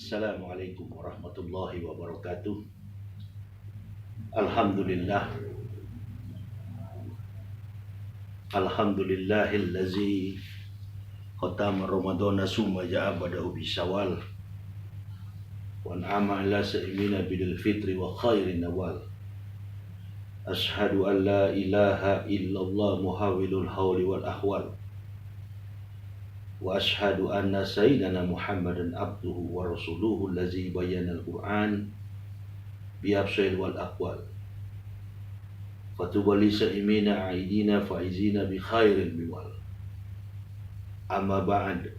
Assalamualaikum warahmatullahi wabarakatuh. Alhamdulillah. Alhamdulillahillazi khatama Ramadana summa ja'a badahu bisawal wa an'ama ala sa'imina bidil fitri wa khairin nawal. Ashhadu an la ilaha illallah muhawilul hawli wal ahwal. Wa ashhadu anna sayyidana Muhammadan abduhu wa rasuluhu allazi bayyana al-Qur'an biabsail wal aqwal. Fatubali sa'imina a'idina fa'izina bi khairil biwal. Amma ba'd.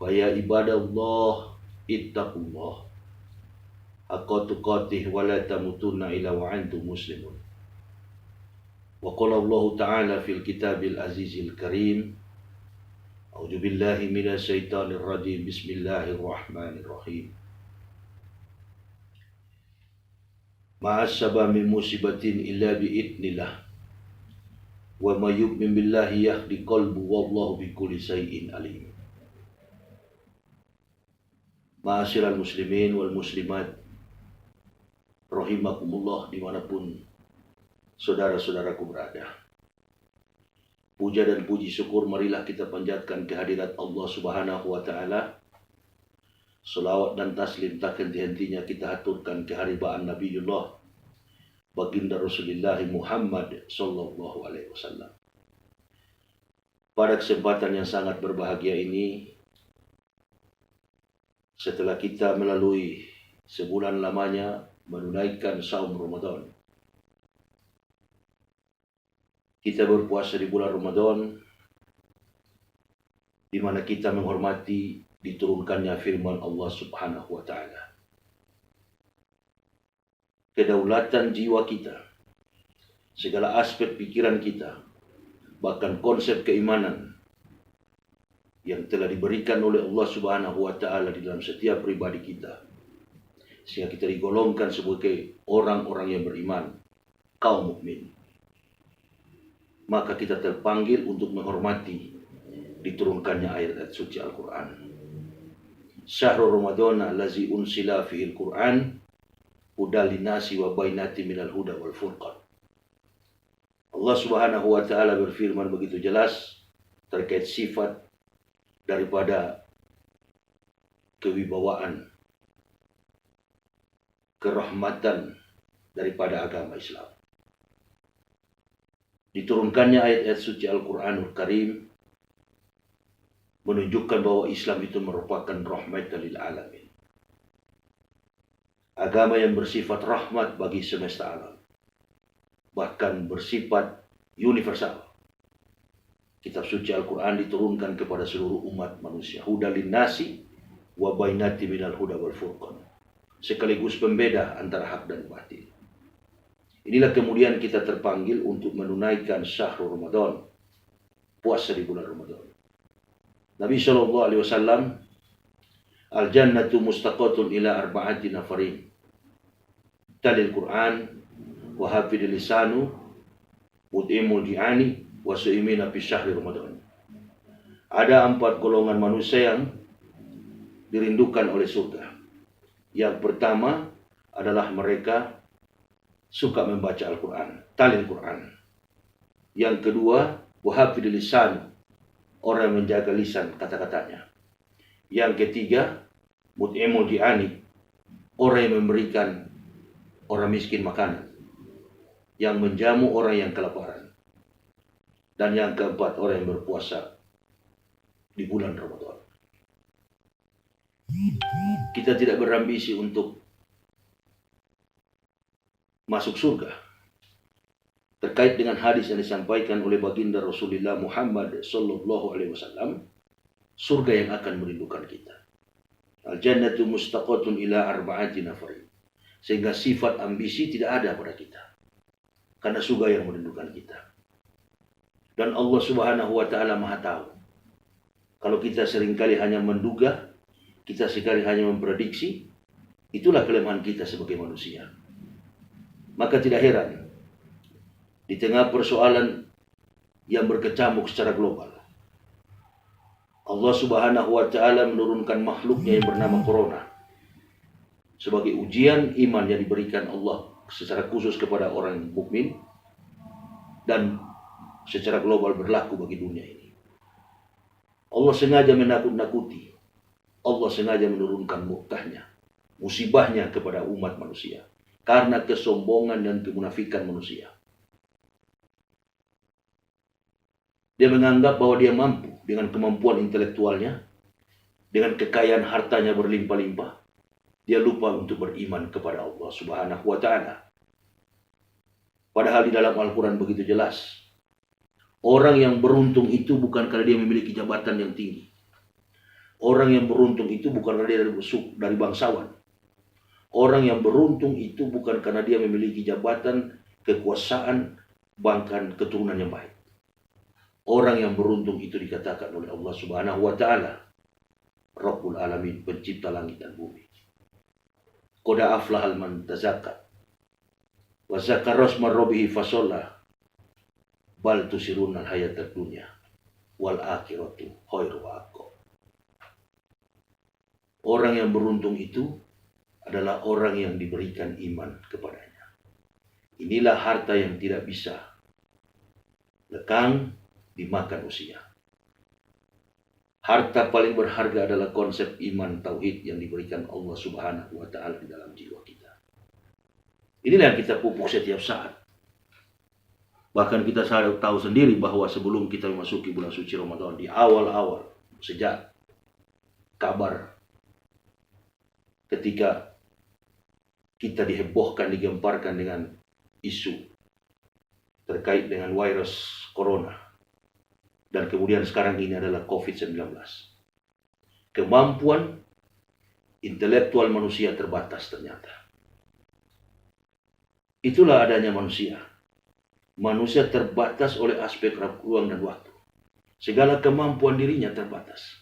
Fa ya ibadallah ittaqullah haqqa tuqatih wa la tamutunna illa wa antum muslimun. Wa qala Allah ta'ala fil kitabil azizil karim. A'udzu billahi minasy syaithanir rajim. Bismillahirrahmanirrahim. Ma'asaba min musibatin illa bi'idnillah wa may yu'min billahi yahdi qalbu wallahu bikulli syai'in alim. Ma'asyiral muslimin wal muslimat rahimakumullah dimanapun saudara-saudaraku berada. Puja dan puji syukur marilah kita panjatkan kehadirat Allah Subhanahu wa taala. Selawat dan taslim tak henti-hentinya kita haturkan keharibaan Nabiullah baginda Rasulullah Muhammad sallallahu alaihi wasallam. Pada kesempatan yang sangat berbahagia ini, setelah kita melalui sebulan lamanya menunaikan saum Ramadan, kita berpuasa di bulan Ramadan, di mana kita menghormati diturunkannya firman Allah Subhanahu wa taala. Kedaulatan jiwa kita, segala aspek pikiran kita, bahkan konsep keimanan yang telah diberikan oleh Allah Subhanahu wa taala di dalam setiap pribadi kita, sehingga kita digolongkan sebagai orang-orang yang beriman, kaum mukmin. Maka kita terpanggil untuk menghormati diturunkannya ayat-ayat suci Al-Quran. Syahrul Ramadan allazi unsila fihil Quran hudal linnasi wa bainati minal huda wal furqan. Allah Subhanahu wa taala berfirman begitu jelas terkait sifat daripada kewibawaan, kerahmatan daripada agama Islam. Diturunkannya ayat-ayat suci Al-Quranul Karim menunjukkan bahwa Islam itu merupakan rahmatan lil alamin. Agama yang bersifat rahmat bagi semesta alam, bahkan bersifat universal. Kitab suci Al-Quran diturunkan kepada seluruh umat manusia. Hudal linnasi wa bainati minal huda wal furqan. Sekaligus pembeda antara hak dan batil. Inilah kemudian kita terpanggil untuk menunaikan syahrul Ramadan, puasa di bulan Ramadan. Nabi SAW, al-jannatu mustaqatun ila arba'ati nafarin. Talil Quran, wa hafidil lisanu, mut'imul ji'ani, wa su'imina fi syahri Ramadan. Ada 4 golongan manusia yang dirindukan oleh surga. Yang pertama adalah mereka suka membaca Al-Quran, talil Quran. Yang kedua, wa hafidil lisanu, orang yang menjaga lisan kata-katanya. Yang ketiga, mut'imul ji'ani, orang yang memberikan orang miskin makanan, yang menjamu orang yang kelaparan. Dan yang keempat, orang yang berpuasa di bulan Ramadan. Kita tidak berambisi untuk masuk surga. Terkait dengan hadis yang disampaikan oleh baginda Rasulullah Muhammad sallallahu alaihi wasallam, surga yang akan merindukan kita. Al-jannatu mustaqatun ila arba'ati nafarin. Sehingga sifat ambisi tidak ada pada kita, karena surga yang merindukan kita. Dan Allah Subhanahu wa taala Maha tahu. Kalau kita seringkali hanya menduga, kita sekali hanya memprediksi, itulah kelemahan kita sebagai manusia. Maka tidak heran di tengah persoalan yang berkecamuk secara global, Allah Subhanahu wa Ta'ala menurunkan makhluknya yang bernama Corona sebagai ujian iman yang diberikan Allah secara khusus kepada orang mukmin dan secara global berlaku bagi dunia ini. Allah sengaja menakut-nakuti, Allah sengaja menurunkan murkahnya, musibahnya kepada umat manusia karena kesombongan dan kemunafikan manusia. Dia menganggap bahwa dia mampu dengan kemampuan intelektualnya, dengan kekayaan hartanya berlimpah-limpah. Dia lupa untuk beriman kepada Allah Subhanahu wa Ta'ala. Padahal di dalam Al-Quran begitu jelas, orang yang beruntung itu bukan karena dia memiliki jabatan yang tinggi. Orang yang beruntung itu bukan karena dia dari bangsawan. Orang yang beruntung itu bukan karena dia memiliki jabatan, kekuasaan, bahkan keturunan yang baik. Orang yang beruntung itu dikatakan oleh Allah Subhanahu wa Ta'ala, Rabbul Alamin, pencipta langit dan bumi. Qad aflahal man tazakka wa zakara rasma rabbih fasalla bal tusiruna al-hayatad dunya wal akhiratu khairu wa abqa. Orang yang beruntung itu adalah orang yang diberikan iman kepadanya. Inilah harta yang tidak bisa lekang dimakan usia. Harta paling berharga adalah konsep iman tauhid yang diberikan Allah Subhanahu wa Ta'ala di dalam jiwa kita. Inilah yang kita pupuk setiap saat. Bahkan kita tahu sendiri bahwa sebelum kita memasuki bulan suci Ramadan, di awal-awal, sejak kabar ketika kita dihebohkan, digemparkan dengan isu terkait dengan virus corona, dan kemudian sekarang ini adalah COVID-19. Kemampuan intelektual manusia terbatas ternyata. Itulah adanya manusia. Manusia terbatas oleh aspek ruang dan waktu. Segala kemampuan dirinya terbatas.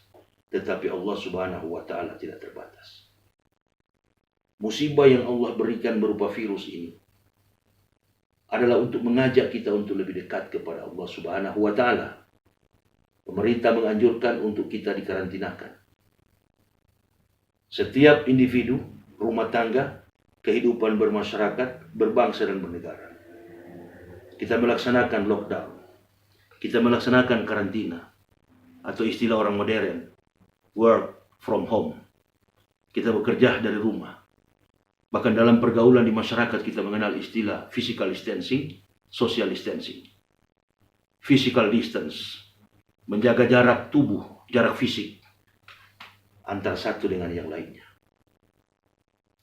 Tetapi Allah Subhanahu wa Ta'ala tidak terbatas. Musibah yang Allah berikan berupa virus ini adalah untuk mengajak kita untuk lebih dekat kepada Allah Subhanahu wa Ta'ala. Pemerintah menganjurkan untuk kita dikarantinakan. Setiap individu, rumah tangga, kehidupan bermasyarakat, berbangsa dan bernegara. Kita melaksanakan lockdown. Kita melaksanakan karantina. Atau istilah orang modern, work from home. Kita bekerja dari rumah. Bahkan dalam pergaulan di masyarakat kita mengenal istilah physical distancing, social distancing. Physical distance, menjaga jarak tubuh, jarak fisik antara satu dengan yang lainnya.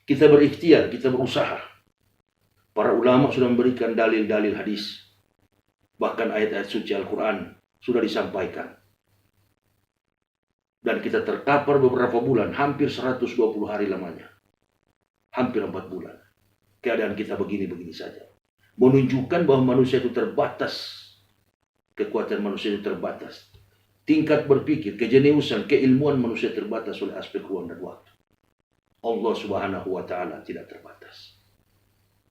Kita berikhtiar, kita berusaha. Para ulama sudah memberikan dalil-dalil hadis. Bahkan ayat-ayat suci Al-Quran sudah disampaikan. Dan kita terkapar beberapa bulan, hampir 120 hari lamanya. Hampir 4 bulan. Keadaan kita begini-begini saja. Menunjukkan bahwa manusia itu terbatas. Kekuatan manusia itu terbatas. Tingkat berpikir, kejeniusan, keilmuan manusia terbatas oleh aspek ruang dan waktu. Allah Subhanahu wa Ta'ala tidak terbatas.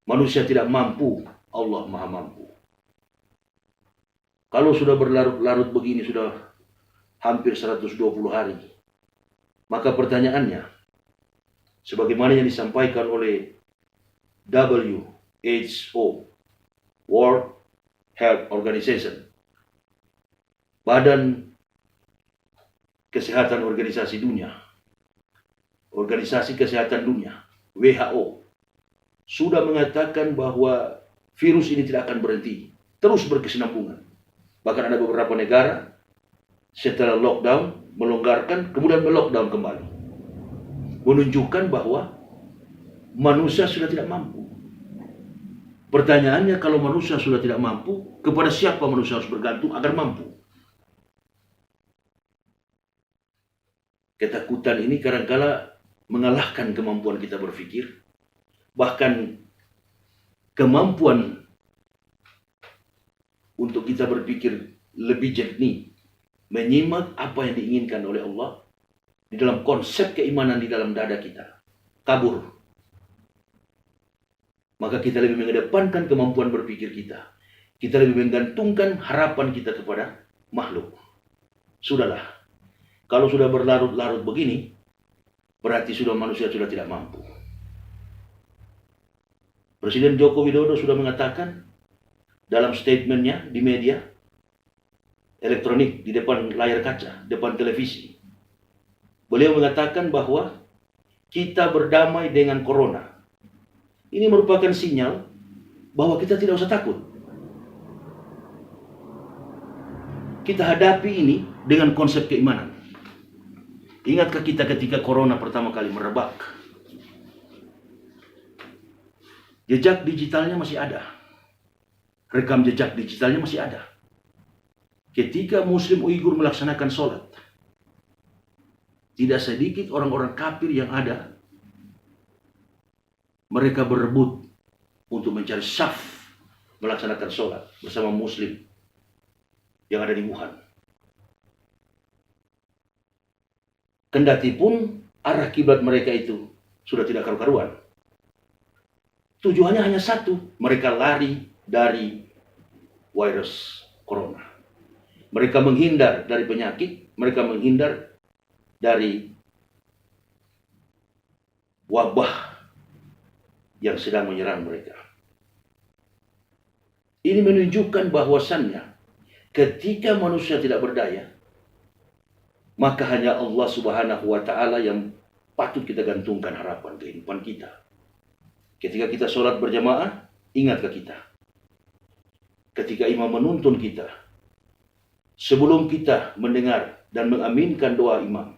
Manusia tidak mampu, Allah Maha mampu. Kalau sudah berlarut-larut begini, sudah hampir 120 hari, maka pertanyaannya, sebagaimana yang disampaikan oleh WHO, World Health Organization, Badan Kesehatan Organisasi Dunia, Organisasi Kesehatan Dunia, WHO, sudah mengatakan bahwa virus ini tidak akan berhenti, terus berkesinambungan. Bahkan ada beberapa negara setelah lockdown, melonggarkan, kemudian melockdown kembali. Menunjukkan bahwa manusia sudah tidak mampu. Pertanyaannya, kalau manusia sudah tidak mampu, kepada siapa manusia harus bergantung agar mampu? Ketakutan ini kadang-kala mengalahkan kemampuan kita berpikir. Bahkan kemampuan untuk kita berpikir lebih jernih, menyimak apa yang diinginkan oleh Allah di dalam konsep keimanan di dalam dada kita, kabur. Maka kita lebih mengedepankan kemampuan berpikir kita. Kita lebih menggantungkan harapan kita kepada makhluk. Sudahlah, Kalau sudah berlarut-larut begini, berarti manusia sudah tidak mampu. Presiden Joko Widodo sudah mengatakan dalam statementnya di media elektronik, di depan layar kaca, depan televisi. Beliau mengatakan bahwa kita berdamai dengan corona. Ini merupakan sinyal bahwa kita tidak usah takut. Kita hadapi ini dengan konsep keimanan. Ingatkah kita ketika corona pertama kali merebak? Jejak digitalnya masih ada. Rekam jejak digitalnya masih ada. Ketika Muslim Uighur melaksanakan sholat, tidak sedikit orang-orang kafir yang ada, mereka berebut untuk mencari saf melaksanakan sholat bersama Muslim yang ada di Wuhan. Kendati pun arah kiblat mereka itu sudah tidak karu-karuan. Tujuannya hanya satu, mereka lari dari virus corona. Mereka menghindar dari penyakit, mereka menghindar dari wabah yang sedang menyerang mereka. Ini menunjukkan bahwasannya ketika manusia tidak berdaya, maka hanya Allah Subhanahu wa Ta'ala yang patut kita gantungkan harapan kehidupan kita. Ketika kita sholat berjamaah, ingatkah kita? Ketika imam menuntun kita, sebelum kita mendengar dan mengaminkan doa imam,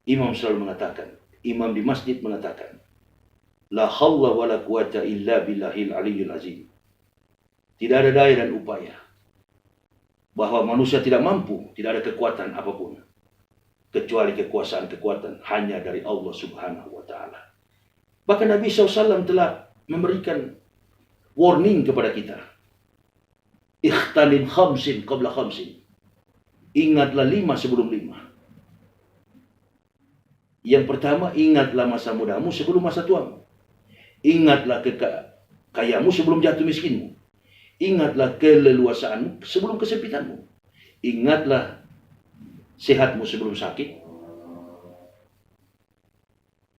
imam selalu mengatakan, imam di masjid mengatakan, la hawla wa la quwata illa billahil aliyyil azim. Tidak ada daya dan upaya. Bahwa manusia tidak mampu, tidak ada kekuatan apapun. Kecuali kekuatan hanya dari Allah Subhanahu wa Ta'ala. Bahkan Nabi SAW telah memberikan warning kepada kita. Ikhtanim khamsin qabla khamsin. Ingatlah 5 sebelum 5. Yang pertama, ingatlah masa mudamu sebelum masa tuamu. Ingatlah kekayamu sebelum jatuh miskinmu. Ingatlah keleluasaanmu sebelum kesempitanmu. Ingatlah sehatmu sebelum sakit.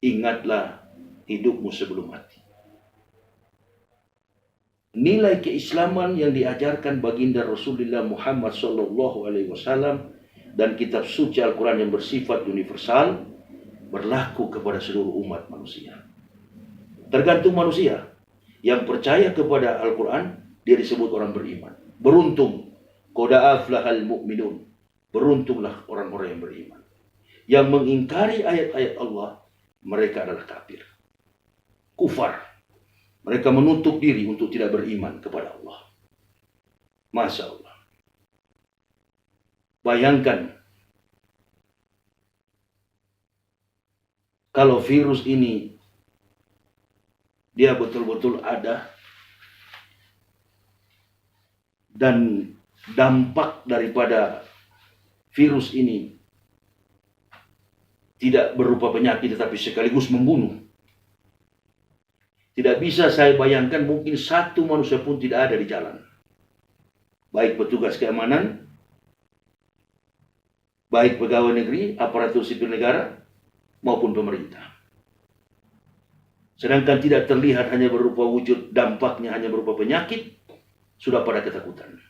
Ingatlah hidupmu sebelum mati. Nilai keislaman yang diajarkan baginda Rasulullah Muhammad SAW dan kitab suci Al-Quran yang bersifat universal berlaku kepada seluruh umat manusia. Tergantung manusia. Yang percaya kepada Al-Quran, dia disebut orang beriman. Beruntung. Qad aflahal mu'minun. Beruntunglah orang-orang yang beriman. Yang mengingkari ayat-ayat Allah, mereka adalah kafir. Kufar. Mereka menutup diri untuk tidak beriman kepada Allah. Masya Allah. Bayangkan, kalau virus ini dia betul-betul ada dan dampak daripada virus ini tidak berupa penyakit tetapi sekaligus membunuh. Tidak bisa saya bayangkan mungkin satu manusia pun tidak ada di jalan. Baik petugas keamanan, baik pegawai negeri, aparatur sipil negara, maupun pemerintah. Sedangkan tidak terlihat hanya berupa wujud dampaknya hanya berupa penyakit, sudah pada ketakutan.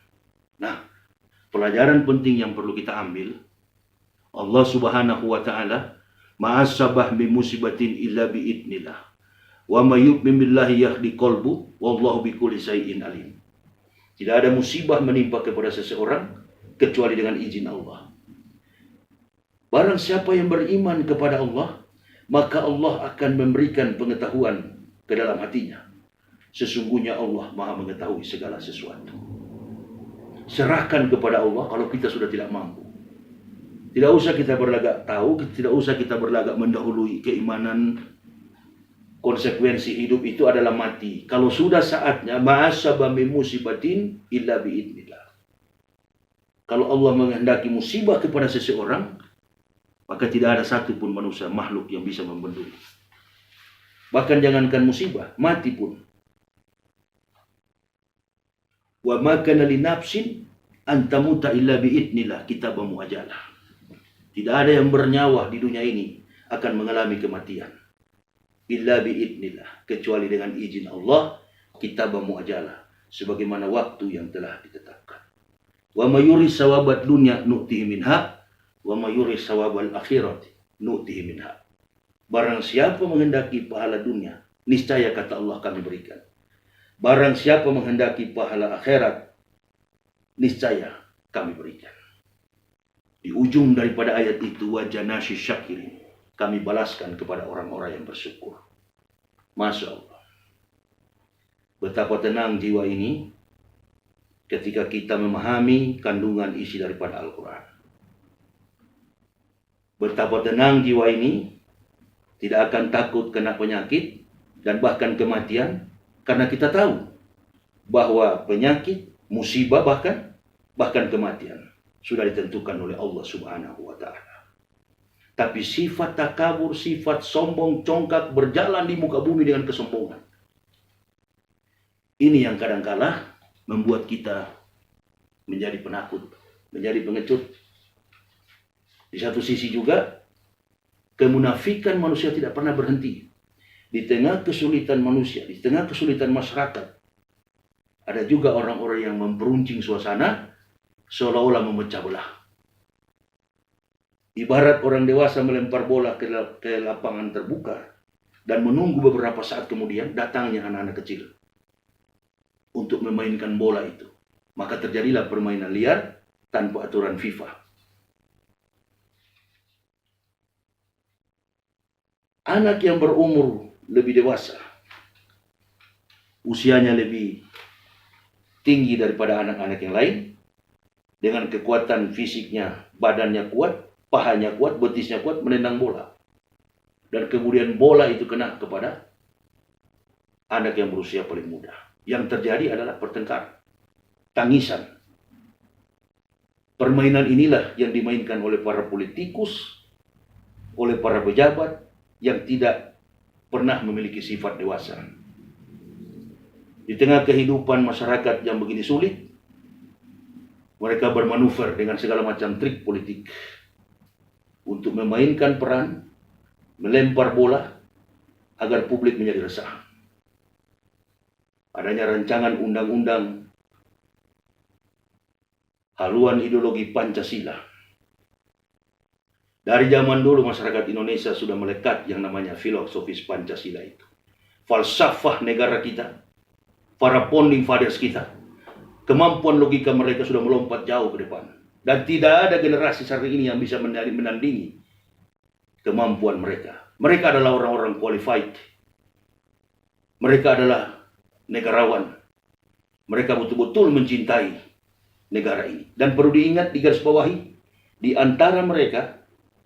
Nah, pelajaran penting yang perlu kita ambil, Allah Subhanahu wa Ta'ala, ma'asabah min musibatin illa bi'idnillah. Wa may yu'min billahi yahdi qalbu wallahu bikulli syai'in alim. Tidak ada musibah menimpa kepada seseorang kecuali dengan izin Allah. Barang siapa yang beriman kepada Allah, maka Allah akan memberikan pengetahuan ke dalam hatinya. Sesungguhnya Allah Maha mengetahui segala sesuatu. Serahkan kepada Allah kalau kita sudah tidak mampu. Tidak usah kita berlagak tahu, tidak usah kita berlagak mendahului keimanan. Konsekuensi hidup itu adalah mati. Kalau sudah saatnya, ma'asaba min musibatin illa bi'idnillah. Kalau Allah menghendaki musibah kepada seseorang, maka tidak ada satupun manusia makhluk yang bisa membendung. Bahkan jangankan musibah, mati pun. Wa ma kana li nafsin an tamuta illa bi'idnillah, kitabun muajjalah. Tidak ada yang bernyawa di dunia ini akan mengalami kematian. Illa biidnillah, kecuali dengan izin Allah, kitabah muajalah, sebagaimana waktu yang telah ditetapkan. Wa mayuri sawabat dunya nu'tihi minha, wa mayuri sawabal akhirati nu'tihi minha. Barang siapa menghendaki pahala dunia, niscaya kata Allah kami berikan. Barang siapa menghendaki pahala akhirat, niscaya kami berikan. Di ujung daripada ayat itu, wajanashi syakirin, kami balaskan kepada orang-orang yang bersyukur. Masya Allah. Betapa tenang jiwa ini ketika kita memahami kandungan isi daripada Al-Quran. Betapa tenang jiwa ini tidak akan takut kena penyakit dan bahkan kematian, karena kita tahu bahwa penyakit, musibah, bahkan kematian sudah ditentukan oleh Allah Subhanahu wa Ta'ala. Tapi sifat takabur, sifat sombong, congkak, berjalan di muka bumi dengan kesombongan, ini yang kadangkala membuat kita menjadi penakut, menjadi pengecut. Di satu sisi juga, kemunafikan manusia tidak pernah berhenti. Di tengah kesulitan manusia, di tengah kesulitan masyarakat, ada juga orang-orang yang memperuncing suasana seolah-olah memecah belah. Ibarat orang dewasa melempar bola ke lapangan terbuka dan menunggu beberapa saat kemudian datangnya anak-anak kecil untuk memainkan bola itu. Maka terjadilah permainan liar tanpa aturan FIFA. Anak yang berumur lebih dewasa, usianya lebih tinggi daripada anak-anak yang lain, dengan kekuatan fisiknya, badannya kuat, pahanya kuat, betisnya kuat, menendang bola. Dan kemudian bola itu kena kepada anak yang berusia paling muda. Yang terjadi adalah pertengkaran, tangisan. Permainan inilah yang dimainkan oleh para politikus, oleh para pejabat yang tidak pernah memiliki sifat dewasa. Di tengah kehidupan masyarakat yang begini sulit, mereka bermanuver dengan segala macam trik politik untuk memainkan peran, melempar bola agar publik menjadi resah. Adanya rancangan undang-undang haluan ideologi Pancasila. Dari zaman dulu masyarakat Indonesia sudah melekat yang namanya filosofis Pancasila itu. Falsafah negara kita, para founding fathers kita, kemampuan logika mereka sudah melompat jauh ke depan. Dan tidak ada generasi saat ini yang bisa menandingi kemampuan mereka. Mereka adalah orang-orang qualified. Mereka adalah negarawan. Mereka betul-betul mencintai negara ini. Dan perlu diingat, digarisbawahi, di antara mereka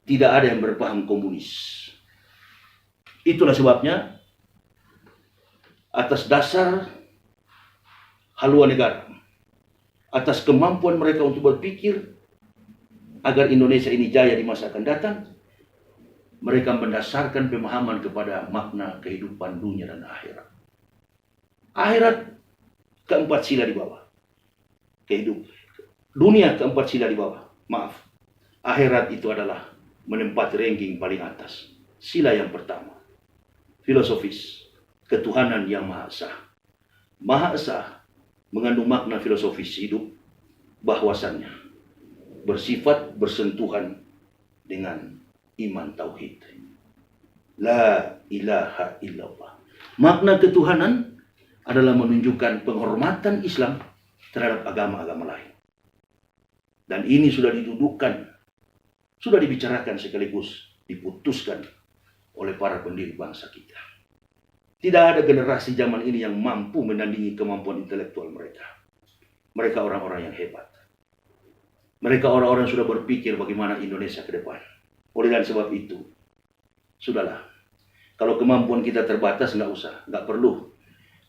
tidak ada yang berpaham komunis. Itulah sebabnya atas dasar haluan negara, atas kemampuan mereka untuk berpikir agar Indonesia ini jaya di masa akan datang, mereka mendasarkan pemahaman kepada makna kehidupan dunia dan akhirat. Akhirat keempat sila di bawah. Kehidupan dunia keempat sila di bawah. Maaf. Akhirat itu adalah menempati ranking paling atas. Sila yang pertama, filosofis, ketuhanan yang Maha Esa. Maha Esa mengandung makna filosofis hidup, bahwasannya bersifat bersentuhan dengan iman tauhid. La ilaha illallah. Makna ketuhanan adalah menunjukkan penghormatan Islam terhadap agama-agama lain. Dan ini sudah didudukkan, sudah dibicarakan sekaligus diputuskan oleh para pendiri bangsa kita. Tidak ada generasi zaman ini yang mampu menandingi kemampuan intelektual mereka. Mereka orang-orang yang hebat. Mereka orang-orang yang sudah berpikir bagaimana Indonesia ke depan. Oleh dan sebab itu, sudahlah. Kalau kemampuan kita terbatas, nggak usah, nggak perlu.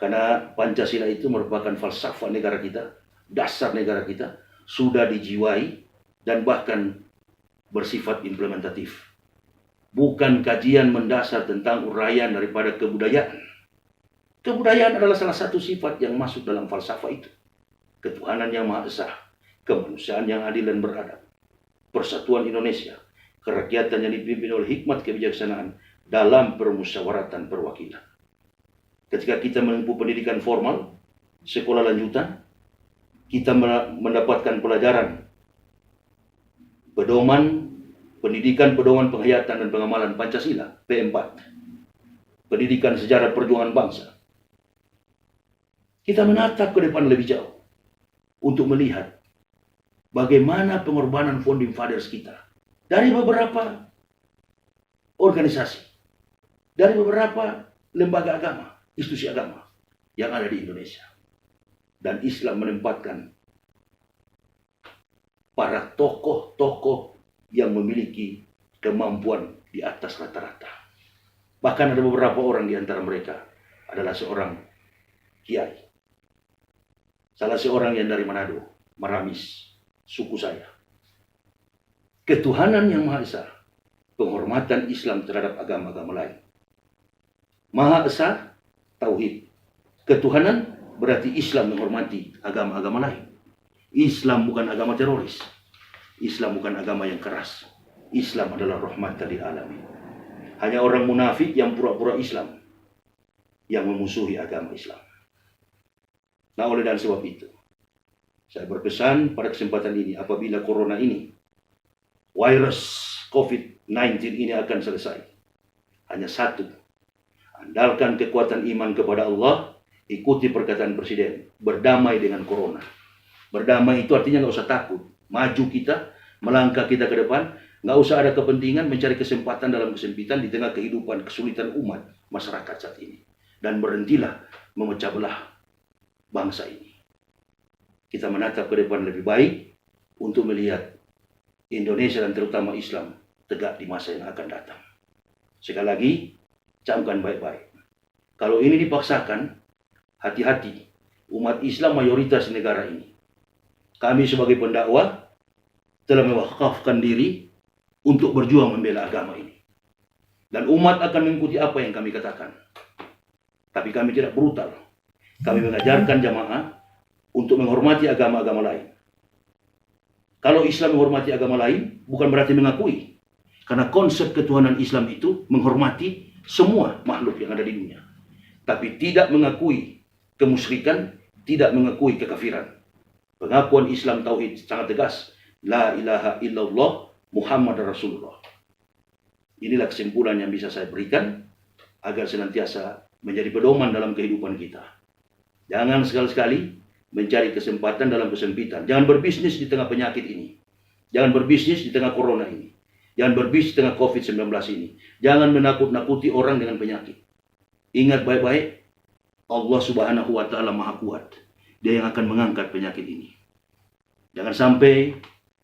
Karena Pancasila itu merupakan falsafah negara kita, dasar negara kita, sudah dijiwai dan bahkan bersifat implementatif. Bukan kajian mendasar tentang uraian daripada kebudayaan. Kebudayaan adalah salah satu sifat yang masuk dalam falsafah itu. Ketuhanan yang Maha Esa, kemanusiaan yang adil dan beradab, persatuan Indonesia, kerakyatan yang dipimpin oleh hikmat kebijaksanaan dalam permusyawaratan perwakilan. Ketika kita menempuh pendidikan formal, sekolah lanjutan, kita mendapatkan pelajaran pendidikan pedoman penghayatan dan pengamalan Pancasila, P4. Pendidikan sejarah perjuangan bangsa. Kita menatap ke depan lebih jauh untuk melihat bagaimana pengorbanan founding fathers kita dari beberapa organisasi, dari beberapa lembaga agama, institusi agama yang ada di Indonesia. Dan Islam menempatkan para tokoh-tokoh yang memiliki kemampuan di atas rata-rata. Bahkan ada beberapa orang di antara mereka adalah seorang kiai. Salah seorang yang dari Manado, Maramis, suku saya. Ketuhanan yang Maha Esa, penghormatan Islam terhadap agama-agama lain. Maha Esa, tauhid. Ketuhanan berarti Islam menghormati agama-agama lain. Islam bukan agama teroris. Islam bukan agama yang keras. Islam adalah rahmatan lil alamin. Hanya orang munafik yang pura-pura Islam yang memusuhi agama Islam. Nah, oleh dan sebab itu, saya berpesan pada kesempatan ini, apabila corona ini, virus COVID-19 ini akan selesai, hanya satu, andalkan kekuatan iman kepada Allah, ikuti perkataan Presiden, berdamai dengan corona. Berdamai itu artinya nggak usah takut, maju kita, melangkah kita ke depan, nggak usah ada kepentingan mencari kesempatan dalam kesempitan di tengah kehidupan kesulitan umat masyarakat saat ini. Dan berhentilah memecah belah bangsa ini. Kita menatap ke depan lebih baik untuk melihat Indonesia dan terutama Islam tegak di masa yang akan datang. Sekali lagi, camkan baik-baik. Kalau ini dipaksakan, hati-hati. Umat Islam mayoritas di negara ini. Kami sebagai pendakwah telah mewakafkan diri untuk berjuang membela agama ini. Dan umat akan mengikuti apa yang kami katakan. Tapi kami tidak brutal. Kami mengajarkan jamaah untuk menghormati agama-agama lain. Kalau Islam menghormati agama lain, bukan berarti mengakui. Karena konsep ketuhanan Islam itu menghormati semua makhluk yang ada di dunia. Tapi tidak mengakui kemusyrikan, tidak mengakui kekafiran. Pengakuan Islam Tauhid sangat tegas. La ilaha illallah Muhammad Rasulullah. Inilah kesimpulan yang bisa saya berikan agar senantiasa menjadi pedoman dalam kehidupan kita. Jangan sekali-sekali mencari kesempatan dalam kesempitan. Jangan berbisnis di tengah penyakit ini. Jangan berbisnis di tengah corona ini. Jangan berbisnis di tengah COVID-19 ini. Jangan menakut-nakuti orang dengan penyakit. Ingat baik-baik, Allah Subhanahu wa Ta'ala Maha Kuat. Dia yang akan mengangkat penyakit ini. Jangan sampai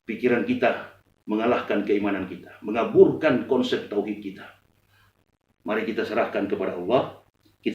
pikiran kita mengalahkan keimanan kita, mengaburkan konsep tauhid kita. Mari kita serahkan kepada Allah.